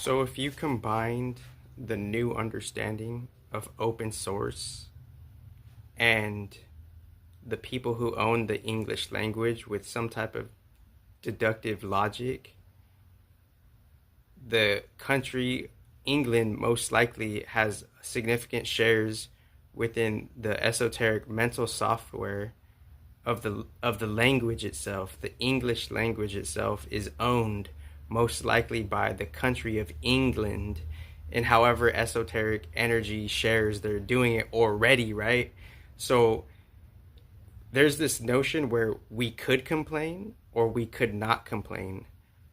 So if you combined the new understanding of open source and the people who own the English language with some type of deductive logic, the country England most likely has significant shares within the esoteric mental software of the language itself. The English language itself is owned most likely by the country of England, and however esoteric energy shares they're doing it already, right? So there's this notion where we could complain or we could not complain,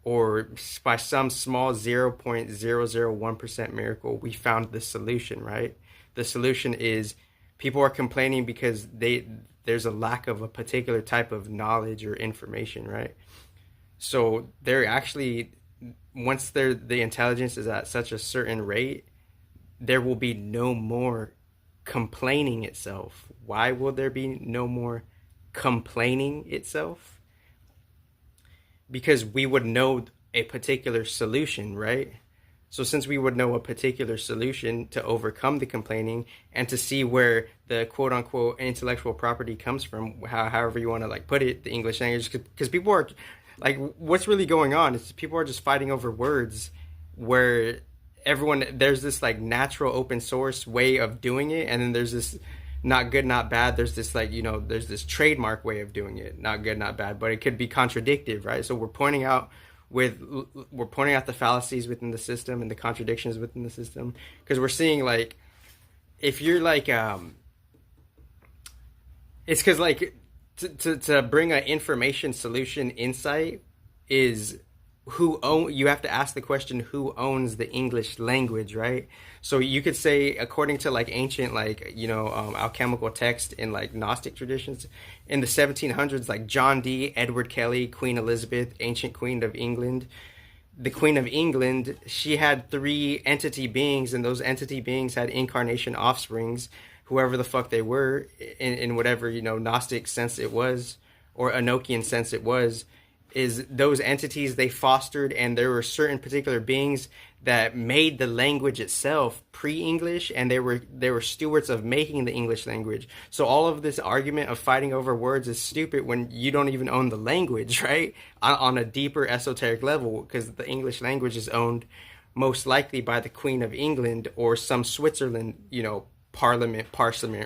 or by some small 0.001% miracle we found the solution, right? The solution is people are complaining because there's a lack of a particular type of knowledge or information, right? So they're actually, once the intelligence is at such a certain rate, there will be no more complaining itself. Why will there be no more complaining itself? Because we would know a particular solution, right? So since we would know a particular solution to overcome the complaining and to see where the quote unquote intellectual property comes from, however you want to like put it, the English language, because people are like, what's really going on is people are just fighting over words where there's this like natural open source way of doing it, and then there's this not good, not bad. There's this like, there's this trademark way of doing it, not good, not bad, but it could be contradictive, right? So we're pointing out the fallacies within the system and the contradictions within the system, because we're seeing like, if you're like it's because like to bring an information solution insight is you have to ask the question, who owns the English language, right? So you could say, according to like ancient like alchemical text in like Gnostic traditions in the 1700s, like John Dee, Edward Kelly, Queen Elizabeth, ancient Queen of England, the Queen of England, she had three entity beings, and those entity beings had incarnation offsprings, whoever the fuck they were, in whatever Gnostic sense it was, or Enochian sense it was. Is those entities they fostered, and there were certain particular beings that made the language itself pre-English, and they were stewards of making the English language. So all of this argument of fighting over words is stupid when you don't even own the language, right? On a deeper esoteric level, because the English language is owned most likely by the Queen of England or some Switzerland, parliament,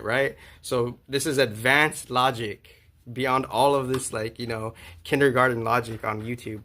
right? So this is advanced logic beyond all of this, like, kindergarten logic on YouTube.